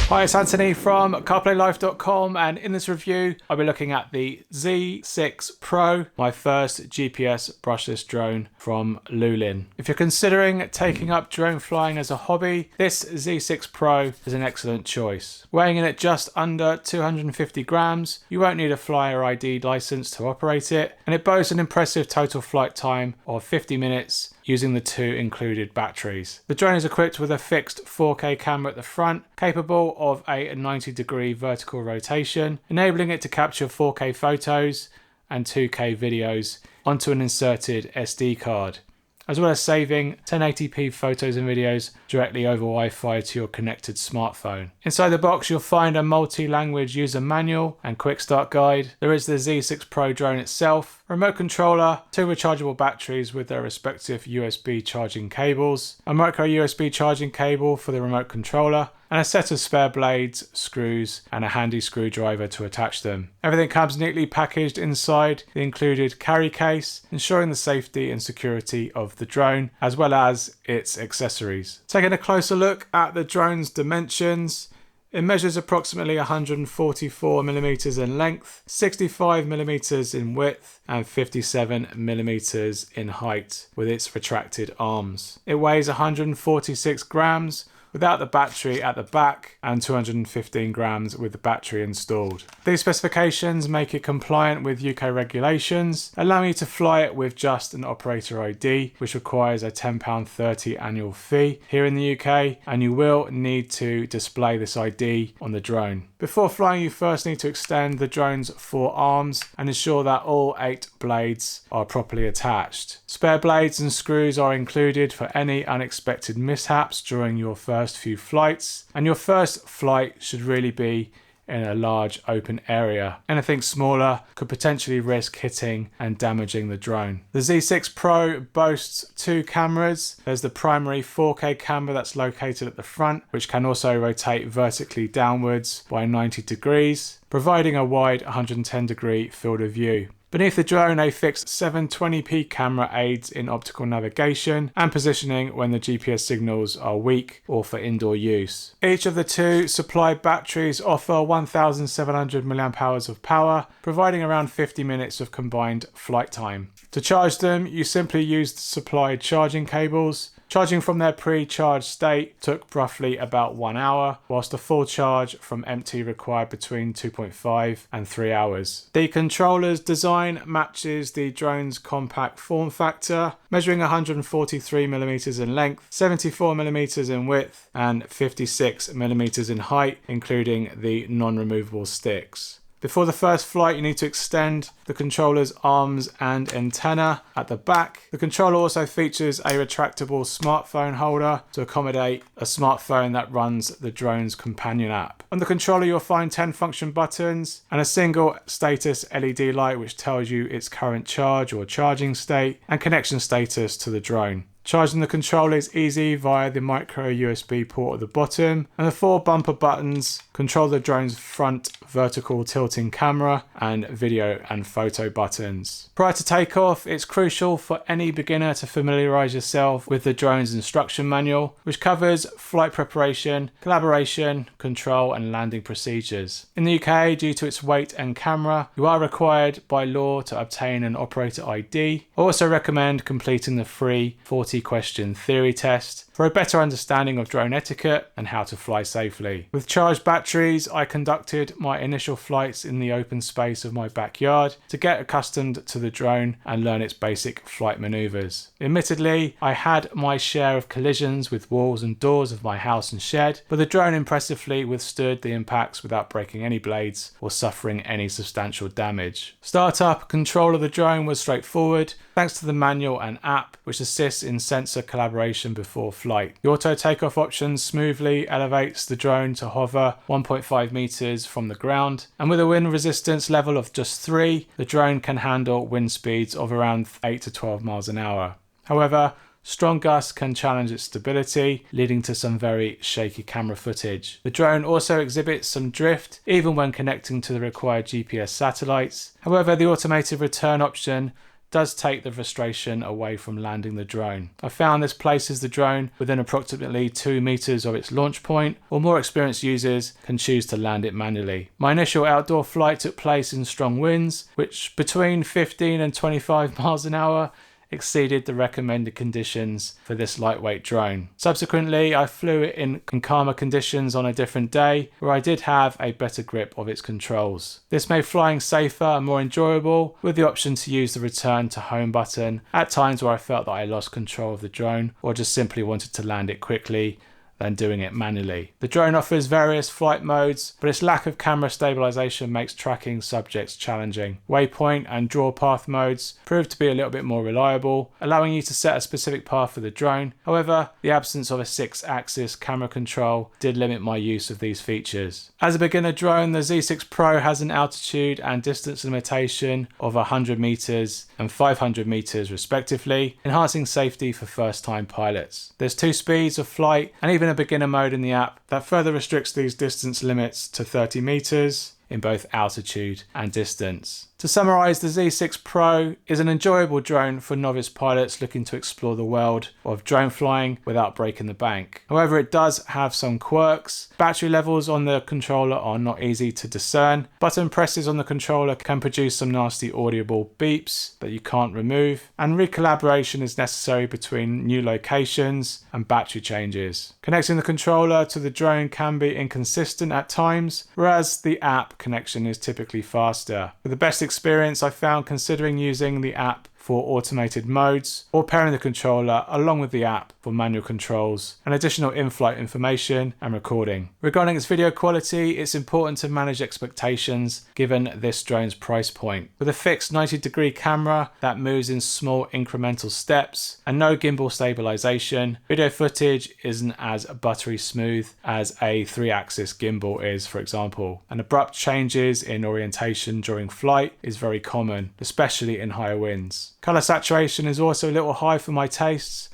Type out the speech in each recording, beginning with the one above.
Hi, it's Anthony from CarPlayLife.com, and in this review I'll be looking at the Z6 Pro, my first GPS brushless drone from Loolinn. If you're considering taking up drone flying as a hobby, this Z6 Pro is an excellent choice. Weighing in at just under 250 grams, you won't need a flyer ID license to operate it, and it boasts an impressive total flight time of 50 minutes using the two included batteries. The drone is equipped with a fixed 4K camera at the front, capable of a 90-degree vertical rotation, enabling it to capture 4K photos and 2K videos onto an inserted SD card, as well as saving 1080p photos and videos directly over Wi-Fi to your connected smartphone. Inside the box you'll find a multi-language user manual and quick start guide. There is the Z6 Pro drone itself, remote controller, two rechargeable batteries with their respective USB charging cables, a micro USB charging cable for the remote controller, and a set of spare blades, screws, and a handy screwdriver to attach them. Everything comes neatly packaged inside the included carry case, ensuring the safety and security of the drone, as well as its accessories. Taking a closer look at the drone's dimensions, it measures approximately 144mm in length, 65mm in width, and 57mm in height with its retracted arms. It weighs 146 grams, without the battery at the back, and 215 grams with the battery installed. These specifications make it compliant with UK regulations, allowing you to fly it with just an operator ID, which requires a £10.30 annual fee here in the UK, and you will need to display this ID on the drone. Before flying, you first need to extend the drone's 4 arms and ensure that all 8 blades are properly attached. Spare blades and screws are included for any unexpected mishaps during your first few flights, and your first flight should really be in a large open area. Anything smaller could potentially risk hitting and damaging the drone. The Z6 Pro boasts 2 cameras. There's the primary 4K camera that's located at the front, which can also rotate vertically downwards by 90 degrees, providing a wide 110-degree field of view. Beneath the drone, a fixed 720p camera aids in optical navigation and positioning when the GPS signals are weak or for indoor use. Each of the 2 supplied batteries offer 1700 mAh of power, providing around 50 minutes of combined flight time. To charge them, you simply use the supplied charging cables. Charging from their pre-charged state took roughly about 1 hour, whilst a full charge from empty required between 2.5 and 3 hours. The controller's design matches the drone's compact form factor, measuring 143mm in length, 74mm in width, and 56mm in height, including the non-removable sticks. Before the first flight, you need to extend the controller's arms and antenna at the back. The controller also features a retractable smartphone holder to accommodate a smartphone that runs the drone's companion app. On the controller, you'll find 10 function buttons and a single status LED light which tells you its current charge or charging state and connection status to the drone. Charging the controller is easy via the micro USB port at the bottom, and the 4 bumper buttons control the drone's front vertical tilting camera and video and photo buttons. Prior to takeoff, it's crucial for any beginner to familiarise yourself with the drone's instruction manual, which covers flight preparation, calibration, control and landing procedures. In the UK, due to its weight and camera, you are required by law to obtain an operator ID. I also recommend completing the free 40-question theory test for a better understanding of drone etiquette and how to fly safely. With charged batteries, I conducted my initial flights in the open space of my backyard to get accustomed to the drone and learn its basic flight maneuvers. Admittedly, I had my share of collisions with walls and doors of my house and shed, but the drone impressively withstood the impacts without breaking any blades or suffering any substantial damage. Startup control of the drone was straightforward, thanks to the manual and app, which assists in sensor collaboration before flight. The auto takeoff option smoothly elevates the drone to hover 1.5 meters from the ground, and with a wind resistance level of just 3, the drone can handle wind speeds of around 8 to 12 miles an hour. However, strong gusts can challenge its stability, leading to some very shaky camera footage. The drone also exhibits some drift, even when connecting to the required GPS satellites. However, the automated return option does take the frustration away from landing the drone. I found this places the drone within approximately 2 meters of its launch point, or more experienced users can choose to land it manually. My initial outdoor flight took place in strong winds, which between 15 and 25 miles an hour exceeded the recommended conditions for this lightweight drone. Subsequently, I flew it in calmer conditions on a different day where I did have a better grip of its controls. This made flying safer and more enjoyable, with the option to use the return to home button at times where I felt that I lost control of the drone or just simply wanted to land it quickly than doing it manually. The drone offers various flight modes, but its lack of camera stabilisation makes tracking subjects challenging. Waypoint and draw path modes prove to be a little bit more reliable, allowing you to set a specific path for the drone. However, the absence of a 6-axis camera control did limit my use of these features. As a beginner drone, the Z6 Pro has an altitude and distance limitation of 100 meters and 500 meters respectively, enhancing safety for first-time pilots. There's 2 speeds of flight and even a beginner mode in the app that further restricts these distance limits to 30 meters in both altitude and distance. To summarise, the Z6 Pro is an enjoyable drone for novice pilots looking to explore the world of drone flying without breaking the bank. However, it does have some quirks. Battery levels on the controller are not easy to discern. Button presses on the controller can produce some nasty audible beeps that you can't remove. And recalibration is necessary between new locations and battery changes. Connecting the controller to the drone can be inconsistent at times, whereas the app connection is typically faster. With the best experience I found considering using the app for automated modes or pairing the controller along with the app for manual controls and additional in-flight information and recording. Regarding its video quality, it's important to manage expectations given this drone's price point. With a fixed 90-degree camera that moves in small incremental steps and no gimbal stabilisation, video footage isn't as buttery smooth as a 3-axis gimbal is, for example. And abrupt changes in orientation during flight is very common, especially in higher winds. Colour saturation is also a little high for my tastes,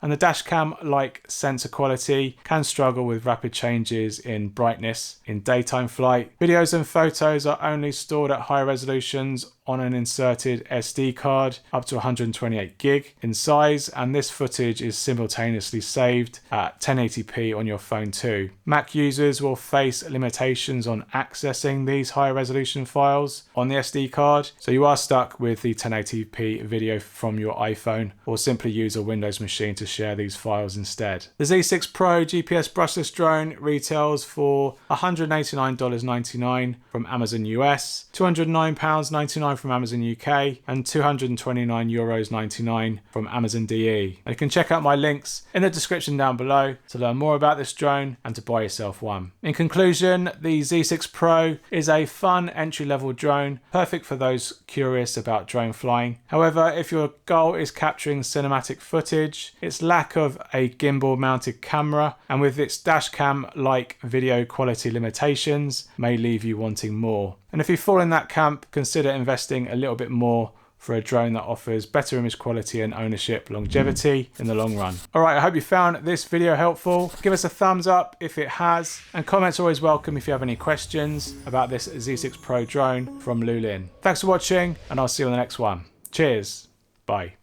and the dashcam-like sensor quality can struggle with rapid changes in brightness in daytime flight. Videos and photos are only stored at higher resolutions on an inserted SD card up to 128 gig in size, and this footage is simultaneously saved at 1080p on your phone too. Mac users will face limitations on accessing these higher resolution files on the SD card, so you are stuck with the 1080p video from your iPhone, or simply use a Windows machine to share these files instead. The Z6 Pro GPS brushless drone retails for $189.99 from Amazon US, £209.99 from Amazon UK, and €229.99 from Amazon DE. And you can check out my links in the description down below to learn more about this drone and to buy yourself one. In conclusion, the Z6 Pro is a fun entry-level drone, perfect for those curious about drone flying. However, if your goal is capturing cinematic footage, its lack of a gimbal mounted camera and with its dashcam-like video quality limitations may leave you wanting more. And if you fall in that camp, consider investing a little bit more for a drone that offers better image quality and ownership longevity in the long run. Alright, I hope you found this video helpful. Give us a thumbs up if it has, and comments are always welcome if you have any questions about this Z6 Pro drone from Loolinn. Thanks for watching, and I'll see you on the next one. Cheers. Bye.